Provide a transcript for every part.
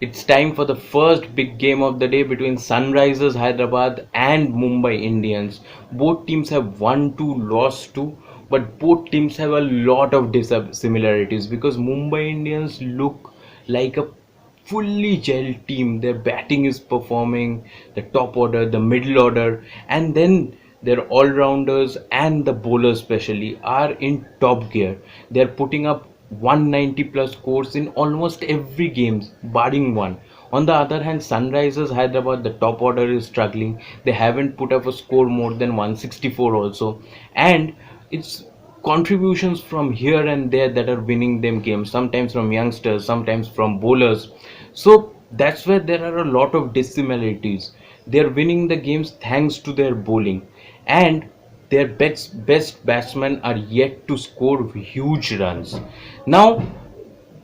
It's time for the first big game of the day between Sunrisers Hyderabad and Mumbai Indians. Both teams have won two, lost two, but both teams have a lot of similarities because Mumbai Indians look like a fully gelled team. Their batting is performing, the top order, the middle order, and then their all-rounders and the bowlers especially are in top gear. They're putting up 190 plus scores in almost every game, barring one. On the other hand, Sunrisers Hyderabad, the top order is struggling. They haven't put up a score more than 164 also, and it's contributions from here and there that are winning them games, sometimes from youngsters, sometimes from bowlers. So that's where there are a lot of dissimilarities. They're winning the games thanks to their bowling, and their best batsmen are yet to score huge runs. Now,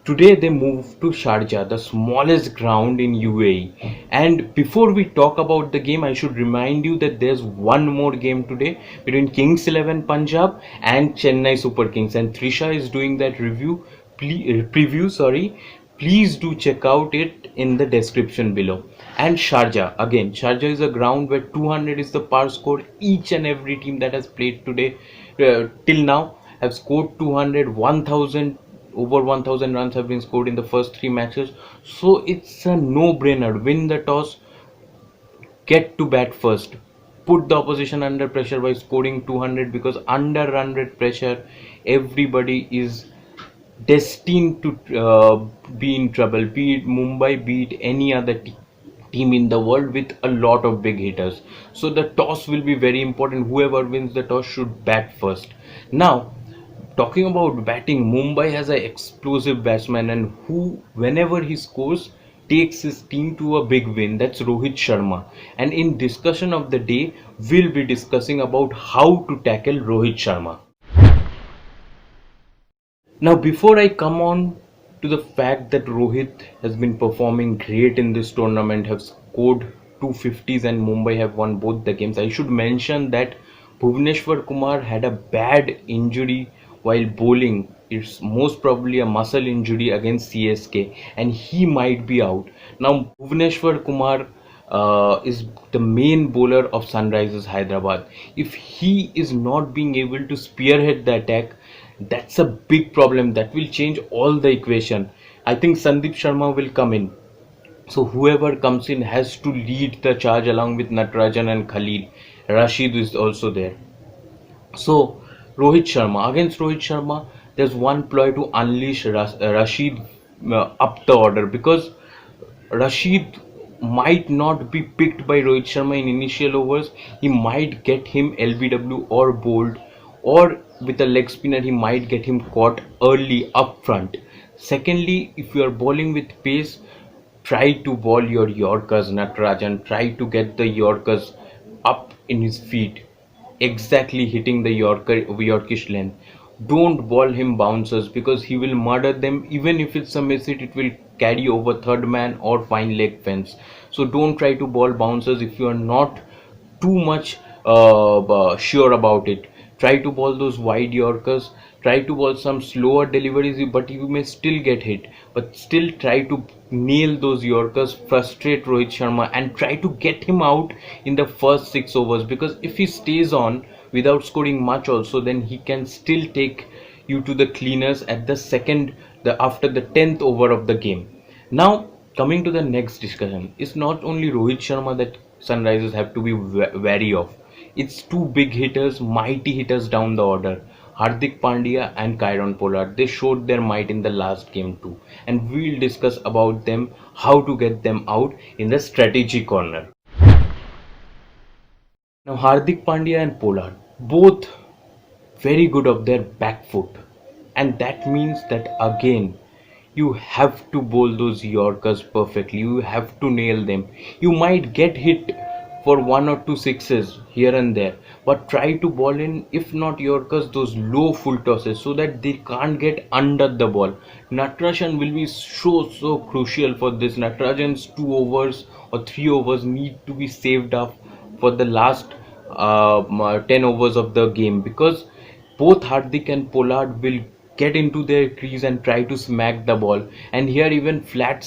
today they moved to Sharjah, the smallest ground in UAE. And before we talk about the game, I should remind you that there's one more game today between Kings 11 Punjab and Chennai Super Kings. And Trisha is doing that preview. Sorry, please do check out it in the description below. And Sharjah, again, Sharjah is a ground where 200 is the par score. Each and every team that has played today till now have scored 200, 1000, over 1000 runs have been scored in the first three matches. So it's a no-brainer. Win the toss, get to bat first, put the opposition under pressure by scoring 200, because under 100 pressure everybody is destined to be in trouble, be it Mumbai, be it any other team in the world with a lot of big hitters. So the toss will be very important. Whoever wins the toss should bat first. Now, talking about batting, Mumbai has an explosive batsman, and who, whenever he scores, takes his team to a big win. That's Rohit Sharma. And in discussion of the day, we'll be discussing about how to tackle Rohit Sharma. Now, before I come on to the fact that Rohit has been performing great in this tournament, have scored 250s, and Mumbai have won both the games, I should mention that Bhuvneshwar Kumar had a bad injury while bowling. It's most probably a muscle injury against CSK, and he might be out. Now, Bhuvneshwar Kumar is the main bowler of Sunrisers Hyderabad. If he is not being able to spearhead the attack, that's a big problem. That will change all the equation. I think Sandeep Sharma will come in. So whoever comes in has to lead the charge along with Natarajan and Khalil. Rashid is also there. So Rohit Sharma, against Rohit Sharma, there's one ploy to unleash Rashid up the order, because Rashid might not be picked by Rohit Sharma in initial overs. He might get him LBW or bowled, or with a leg spinner he might get him caught early up front. Secondly, if you are bowling with pace, try to ball your Yorkers, Natarajan. Try to get the Yorkers up in his feet, exactly hitting the Yorkish length. Don't ball him bouncers, because he will murder them. Even if it's a miss hit, it will carry over third man or fine leg fence. So don't try to ball bouncers if you are not too much sure about it. Try to ball those wide Yorkers. Try to ball some slower deliveries, but you may still get hit. But still try to nail those Yorkers, frustrate Rohit Sharma, and try to get him out in the first 6 overs. Because if he stays on without scoring much, also, then he can still take you to the cleaners at the after the 10th over of the game. Now, coming to the next discussion, it's not only Rohit Sharma that Sunrisers have to be wary of. It's two big hitters, mighty hitters down the order, Hardik Pandya and Kieron Pollard. They showed their might in the last game too, and we'll discuss about them, how to get them out in the strategy corner. Now, Hardik Pandya and Pollard, both very good of their back foot, and that means that again you have to bowl those Yorkers perfectly. You have to nail them. You might get hit for one or two sixes here and there, but try to ball in, if not Yorkers, those low full tosses, so that they can't get under the ball. Natarajan will be so crucial for this. Natarajan's 2 overs or 3 overs need to be saved up for the last 10 overs of the game, because both Hardik and Pollard will get into their crease and try to smack the ball, and here even flat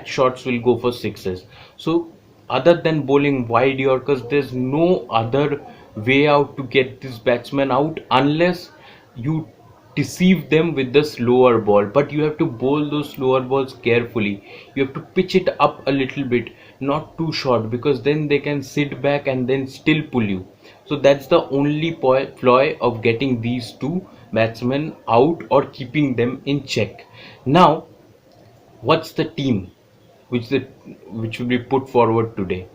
shots will go for sixes. So other than bowling wide Yorkers, there's no other way out to get this batsman out unless you deceive them with the slower ball. But you have to bowl those slower balls carefully. You have to pitch it up a little bit, not too short, because then they can sit back and then still pull you. So that's the only ploy of getting these two batsmen out or keeping them in check. Now, what's the team which the which will be put forward today?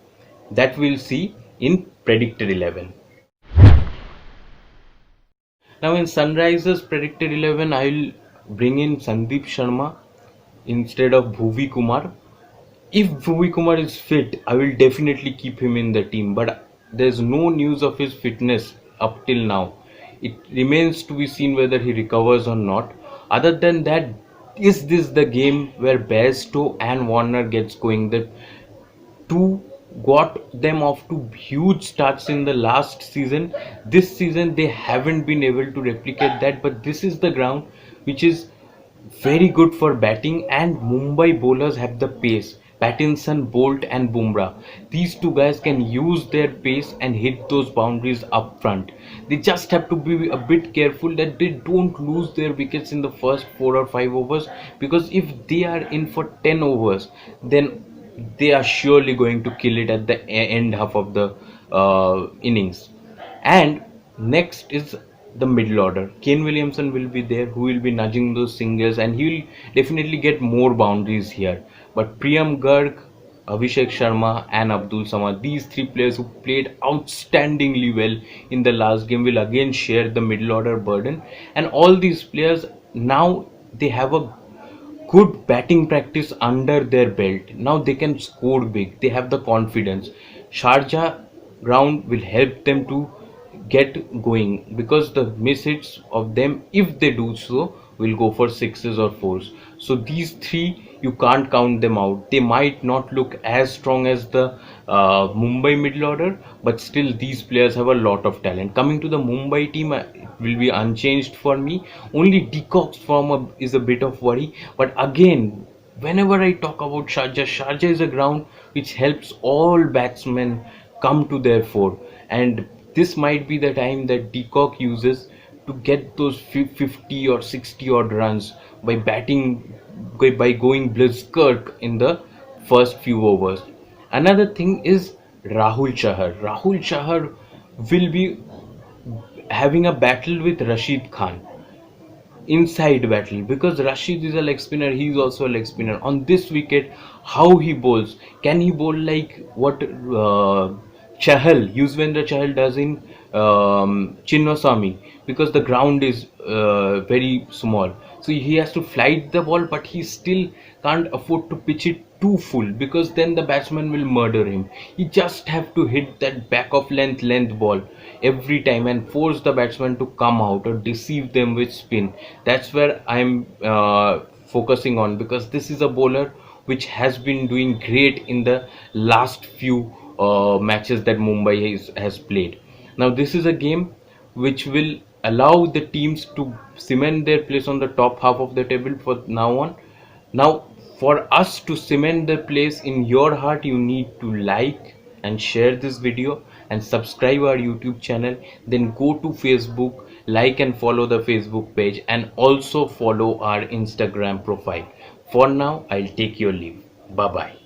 That we'll see in predicted 11. Now in Sunrisers predicted 11, I'll bring in Sandeep Sharma instead of Bhuvi Kumar. If Bhuvi Kumar is fit, I will definitely keep him in the team, but there's no news of his fitness up till now. It remains to be seen whether he recovers or not. Other than that, is this the game where Bairstow and Warner gets going? The two got them off to huge starts in the last season. This season they haven't been able to replicate that, but this is the ground which is very good for batting, and Mumbai bowlers have the pace. Pattinson, Bolt and Bumrah. These two guys can use their pace and hit those boundaries up front. They just have to be a bit careful that they don't lose their wickets in the first 4 or 5 overs, because if they are in for 10 overs, then they are surely going to kill it at the end half of the innings. And next is the middle order. Kane Williamson will be there, who will be nudging those singles, and he will definitely get more boundaries here. But Priyam Garg, Abhishek Sharma and Abdul Samad, these three players who played outstandingly well in the last game, will again share the middle order burden. And all these players now, they have a good batting practice under their belt. Now they can score big. They have the confidence. Sharjah ground will help them to get going, because the miss hits of them, if they do so, will go for sixes or fours. So these three, you can't count them out. They might not look as strong as the Mumbai middle order, but still these players have a lot of talent. Coming to the Mumbai team, it will be unchanged for me. Only De Kock's form is a bit of worry, but again, whenever I talk about Sharjah is a ground which helps all batsmen come to their fore, and this might be the time that De Kock uses to get those 50 or 60 odd runs by by going blitzkrieg in the first few overs. Another thing is Rahul Chahar. Rahul Chahar will be having a battle with Rashid Khan, inside battle, because Rashid is a leg spinner, he is also a leg spinner. On this wicket, how he bowls, can he bowl like what Yuzvendra Chahal does in Chinnaswamy, because the ground is very small, so he has to flight the ball, but he still can't afford to pitch it too full, because then the batsman will murder him. He just have to hit that back of length ball every time and force the batsman to come out or deceive them with spin. That's where I'm focusing on, because this is a bowler which has been doing great in the last few matches that Mumbai has played. Now this is a game which will allow the teams to cement their place on the top half of the table for now on. Now, for us to cement the place in your heart, you need to like and share this video and subscribe our YouTube channel. Then go to Facebook, like and follow the Facebook page, and also follow our Instagram profile. For now, I'll take your leave. Bye bye.